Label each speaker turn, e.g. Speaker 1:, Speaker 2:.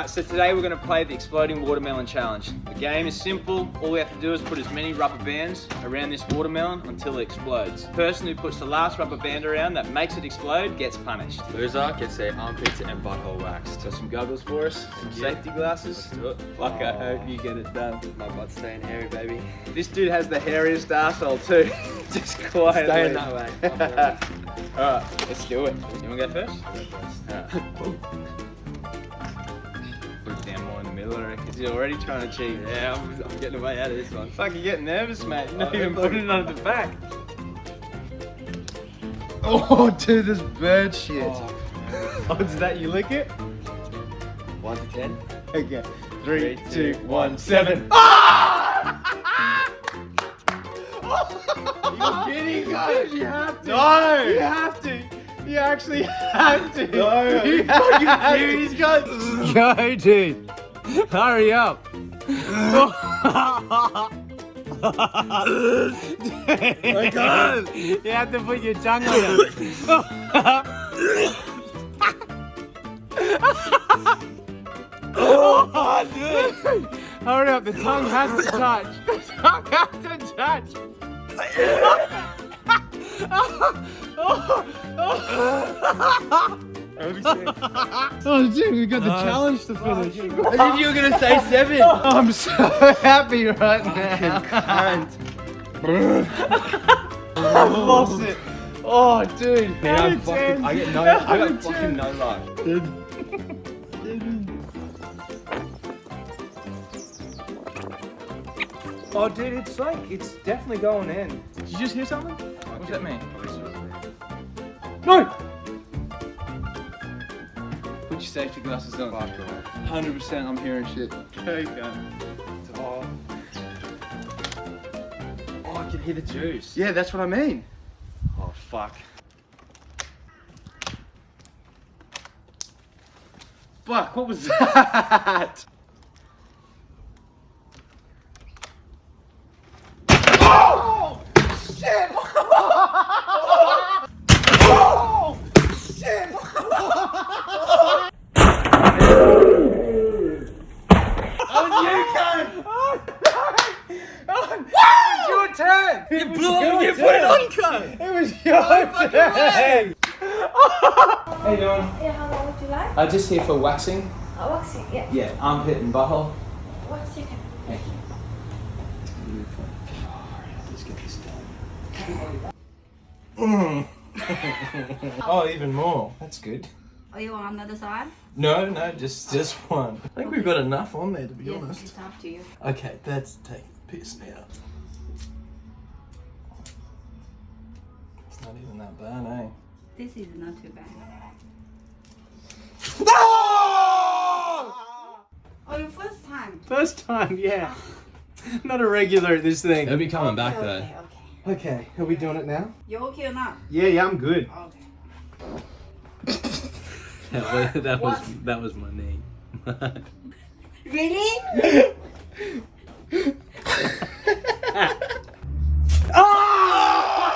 Speaker 1: Alright, so today we're going to play the Exploding Watermelon Challenge. The game is simple. All we have to do is put as many rubber bands around this watermelon until it explodes. The person who puts the last rubber band around that makes it explode gets punished.
Speaker 2: Loser gets their armpits and butthole waxed.
Speaker 1: So some goggles for us, some safety glasses.
Speaker 2: Let's do it.
Speaker 1: Fuck, I hope you get it done.
Speaker 2: My butt's staying hairy, baby.
Speaker 1: This dude has the hairiest arsehole too. Just quietly.
Speaker 2: Staying that way.
Speaker 1: Alright, let's do it. You want to go first? Alright. Put it down more in the middle, I reckon. You're already trying to cheat.
Speaker 2: Yeah, I'm getting away out of this one.
Speaker 1: Fuck, you're getting nervous, mate. You're not even putting it on the back.
Speaker 3: Oh, dude, this bird shit.
Speaker 1: Oh, is that you lick it?
Speaker 2: 1 to 10.
Speaker 1: Okay. 3, 2,
Speaker 2: 2,
Speaker 1: 1, 7.
Speaker 2: You're kidding, guys.
Speaker 1: You have to.
Speaker 2: No.
Speaker 1: You have to. You actually have to.
Speaker 2: No.
Speaker 1: You
Speaker 2: Fucking
Speaker 1: serious, guys?
Speaker 3: Go, dude. Hurry up.
Speaker 2: My God.
Speaker 3: You have to put your tongue on it. Oh, dude. Hurry up, the tongue has to touch. The tongue has to touch. Oh, dude, we got the challenge to finish.
Speaker 2: I knew you were gonna say 7.
Speaker 3: I'm so happy right now.
Speaker 1: I've lost it. Oh, dude.
Speaker 2: Man, I got fucking no luck.
Speaker 1: Oh, dude, it's definitely going in. Did you just hear something? What's that mean? No! Put your safety glasses on. 100% I'm hearing shit. There you go.
Speaker 2: Oh, I can hear the juice.
Speaker 1: Yeah, that's what I mean. Oh, fuck. Fuck, what was that? Oh! Shit! Oh! Shit! Oh, you cunt! Oh, no! It was your turn!
Speaker 2: You blew up and you put it on, cunt!
Speaker 1: It was your turn! How you doing?
Speaker 4: Yeah, how long would you like?
Speaker 1: Just here for waxing.
Speaker 4: Waxing, yeah.
Speaker 1: Yeah, armpit and butthole.
Speaker 4: What's your
Speaker 1: Thank you. Let's get this done. Oh, even more. That's good.
Speaker 4: Oh, you want another side?
Speaker 1: No, just one. I think we've got enough on there, to be
Speaker 4: Yeah,
Speaker 1: honest.
Speaker 4: it's up to you.
Speaker 1: Okay, that's taking the piss now. It's not even that bad, eh?
Speaker 4: This is not too bad.
Speaker 1: No!
Speaker 4: Oh, your first time?
Speaker 1: First time, yeah. Not a regular at this thing.
Speaker 2: They'll be coming back though.
Speaker 4: Okay.
Speaker 1: Okay, are we doing it now?
Speaker 4: You okay or not?
Speaker 1: Yeah, I'm good.
Speaker 4: Okay.
Speaker 2: That was my name.
Speaker 4: Really?